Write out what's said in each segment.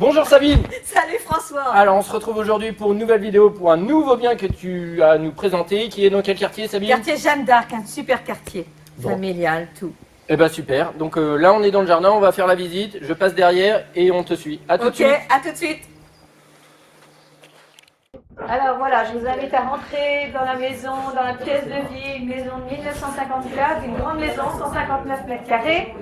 Bonjour Sabine. Salut François. Alors on se retrouve aujourd'hui pour une nouvelle vidéo, pour un nouveau bien que tu as à nous présenter, qui est dans quel quartier Sabine? Quartier Jeanne d'Arc, un super quartier, Bon. familial, tout. Eh ben super, donc là on est dans le jardin, on va faire la visite, je passe derrière et on te suit. À tout de suite. Ok, à tout de suite. Alors voilà, je vous invite à rentrer dans la maison, dans la pièce de vie, une maison de 1954, une grande maison, 159 mètres carrés,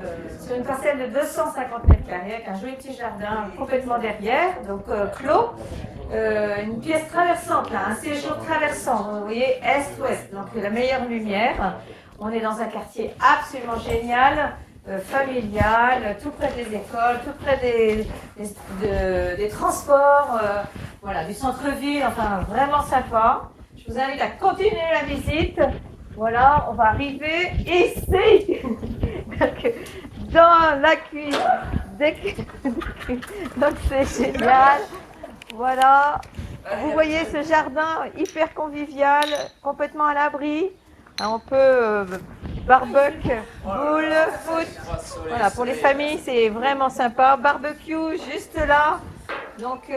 sur une parcelle de 250 mètres carrés, avec un joli petit jardin complètement derrière, donc clos. Une pièce traversante, là, un séjour traversant, vous voyez, est-ouest, donc la meilleure lumière. On est dans un quartier absolument génial, familial, tout près des écoles, tout près des transports, voilà, du centre-ville, enfin vraiment sympa. Je vous invite à continuer la visite. Voilà, on va arriver ici, donc, dans la cuisine. Donc c'est génial. Voilà, vous voyez ce jardin hyper convivial, complètement à l'abri. On peut barbecue, boule, foot. Voilà, pour les familles, c'est vraiment sympa. Barbecue juste là. Donc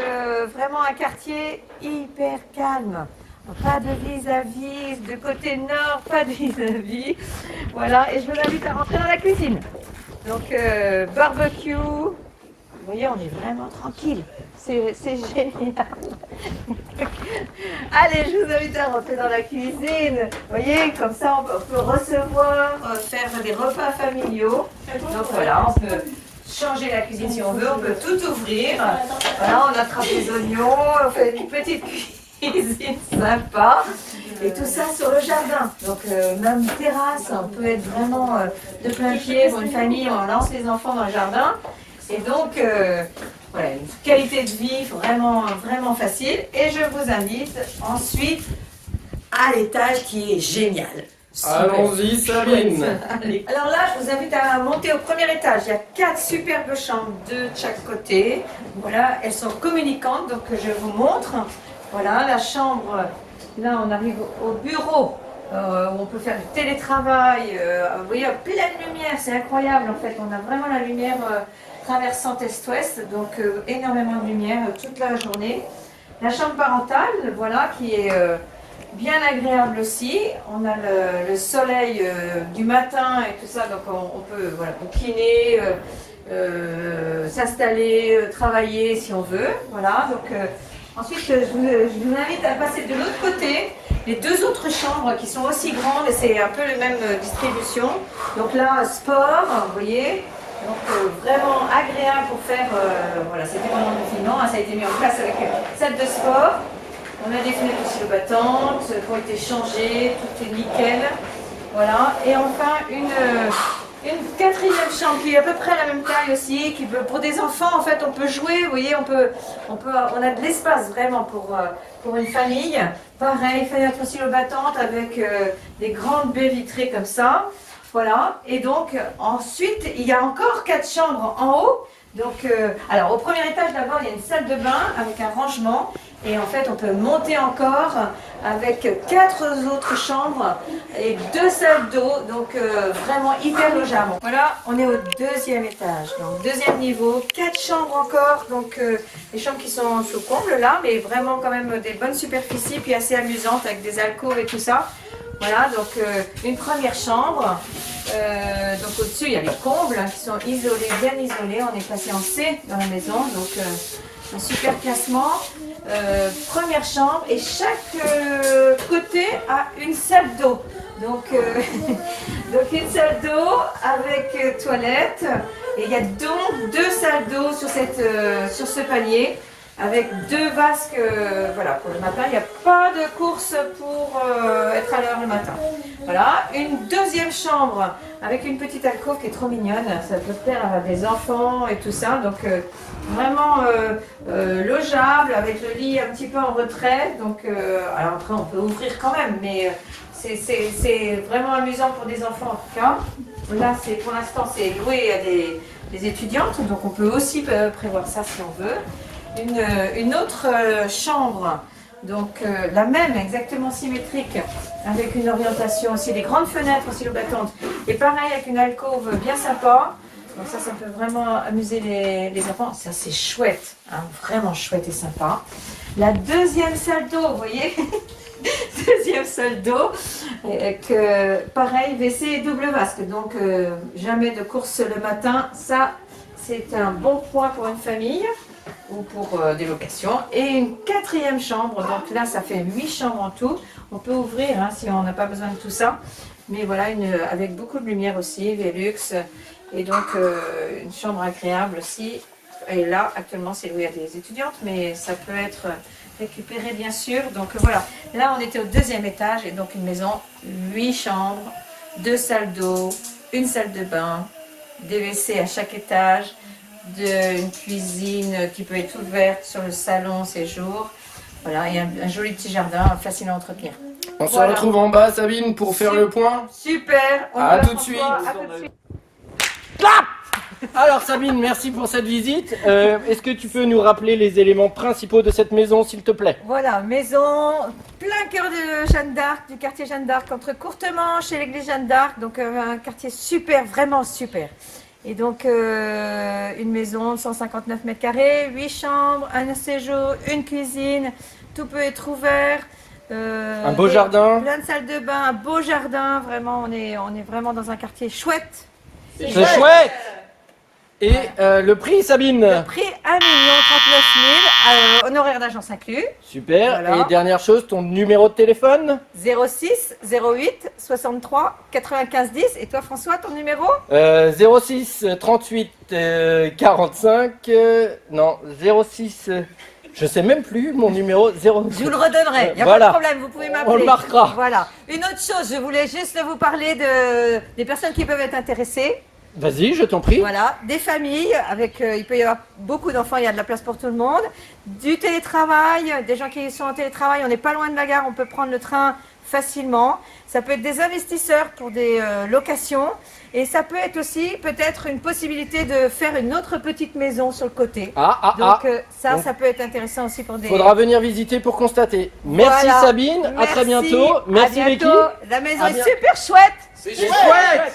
vraiment un quartier hyper calme. Pas de vis-à-vis, de côté nord, pas de vis-à-vis. Voilà, et je vous invite à rentrer dans la cuisine. Donc barbecue. Vous voyez, on est vraiment tranquille. C'est génial. Allez, je vous invite à rentrer dans la cuisine. Vous voyez, comme ça, on peut recevoir, faire des repas familiaux. Donc voilà, on peut changer la cuisine si on veut. On peut tout ouvrir. Voilà, on attrape les oignons, on fait une petite cuisine sympa. Et tout ça sur le jardin. Donc même terrasse, on peut être vraiment de plein pied pour une famille. On lance les enfants dans le jardin. Et donc, voilà, une qualité de vie vraiment, vraiment facile. Et je vous invite ensuite à l'étage qui est génial. Allons-y Sabine. Allez. Alors là, je vous invite à monter au premier étage. Il y a 4 superbes chambres, 2 de chaque côté. Voilà, elles sont communicantes, donc je vous montre. Voilà, la chambre, là on arrive au bureau. Où on peut faire du télétravail. Vous voyez, pleine lumière, c'est incroyable en fait. On a vraiment la lumière traversante est-ouest, donc énormément de lumière toute la journée. La chambre parentale, voilà, qui est bien agréable aussi. On a le soleil du matin et tout ça, donc on peut voilà, bouquiner, s'installer, travailler si on veut. Voilà, donc ensuite je vous invite à passer de l'autre côté. Les 2 autres chambres qui sont aussi grandes, et c'est un peu la même distribution. Donc là, sport, vous voyez. Donc vraiment agréable pour faire, voilà, c'était pendant le confinement, hein, ça a été mis en place avec une salle de sport. On a des fenêtres aussi battantes qui ont été changées, tout est nickel. Voilà, et enfin une 4e chambre qui est à peu près la même taille aussi, qui peut, pour des enfants en fait on peut jouer, vous voyez, on a de l'espace vraiment pour une famille. Pareil, fenêtre aussi battante avec des grandes baies vitrées comme ça. Voilà, et donc ensuite il y a encore 4 chambres en haut. Donc, alors au premier étage d'abord il y a une salle de bain avec un rangement. Et en fait on peut monter encore avec 4 autres chambres et 2 salles d'eau. Donc vraiment hyper logeable. Voilà, on est au 2e étage. Donc 2e niveau, 4 chambres encore. Donc les chambres qui sont sous comble là, mais vraiment quand même des bonnes superficies. Puis assez amusantes avec des alcôves et tout ça. Voilà, donc une première chambre. Donc au-dessus, il y a les combles qui sont isolés, bien isolés. On est passé en C dans la maison, donc un super classement. Première chambre et chaque côté a une salle d'eau. Donc, donc une salle d'eau avec toilette. Et il y a donc 2 salles d'eau sur ce palier. Avec 2 vasques, voilà, pour le matin, il n'y a pas de course pour être à l'heure le matin. Voilà, une 2e chambre avec une petite alcôve qui est trop mignonne, ça peut plaire à des enfants et tout ça, donc vraiment logeable, avec le lit un petit peu en retrait, donc alors après on peut ouvrir quand même, mais c'est vraiment amusant pour des enfants en tout cas. Là, pour l'instant, c'est loué à des étudiantes, donc on peut aussi prévoir ça si on veut. Une autre chambre, donc la même, exactement symétrique, avec une orientation aussi, des grandes fenêtres aussi battantes, et pareil avec une alcôve bien sympa, Donc ça peut vraiment amuser les enfants. Ça, c'est chouette, hein, vraiment chouette et sympa. La deuxième salle d'eau, vous voyez, deuxième salle d'eau, que pareil, WC et double vasque. Donc jamais de course le matin. Ça, c'est un bon point pour une famille ou pour des locations. Et une quatrième chambre. Donc là, ça fait 8 chambres en tout. On peut ouvrir hein, si on n'a pas besoin de tout ça. Mais voilà, avec beaucoup de lumière aussi, Velux. Et donc, une chambre agréable aussi. Et là, actuellement, c'est loué à des étudiantes, mais ça peut être récupéré, bien sûr. Donc, voilà. Là, on était au 2e étage. Et donc, une maison, 8 chambres, 2 salles d'eau, une salle de bain, des WC à chaque étage, une cuisine qui peut être ouverte sur le salon séjour. Voilà, et un joli petit jardin facile à entretenir. On se retrouve en bas, Sabine, pour faire le point. Super. À tout de suite. Clap. Alors Sabine, merci pour cette visite. Est-ce que tu peux nous rappeler les éléments principaux de cette maison, s'il te plaît? Voilà, maison plein cœur de Jeanne d'Arc, du quartier Jeanne d'Arc, entre Courtemanche et l'église Jeanne d'Arc. Donc un quartier super, vraiment super. Et donc une maison de 159 mètres carrés, 8 chambres, un séjour, une cuisine, tout peut être ouvert. Un beau jardin. Plein de salles de bain, un beau jardin, vraiment on est vraiment dans un quartier chouette. C'est chouette. Et le prix, Sabine? Le prix 1 039 000, honoraire d'agence inclus. Super. Voilà. Et dernière chose, ton numéro de téléphone? 06 08 63 95 10. Et toi François, ton numéro? 06 38 45 non 06 je sais même plus mon numéro 0. Je vous le redonnerai, il n'y a Voilà. pas de problème, vous pouvez m'appeler. On le marquera. Voilà. Une autre chose, je voulais juste vous parler des personnes qui peuvent être intéressées. Vas-y, je t'en prie. Voilà, des familles, il peut y avoir beaucoup d'enfants, il y a de la place pour tout le monde. Du télétravail, des gens qui sont en télétravail, on n'est pas loin de la gare, on peut prendre le train facilement. Ça peut être des investisseurs pour des locations. Et ça peut être aussi peut-être une possibilité de faire une autre petite maison sur le côté. Donc ça peut être intéressant aussi pour des... Faudra venir visiter pour constater. Merci Voilà. Sabine, à très bientôt. Merci à bientôt. Vicky. La maison est super chouette. C'est chouette.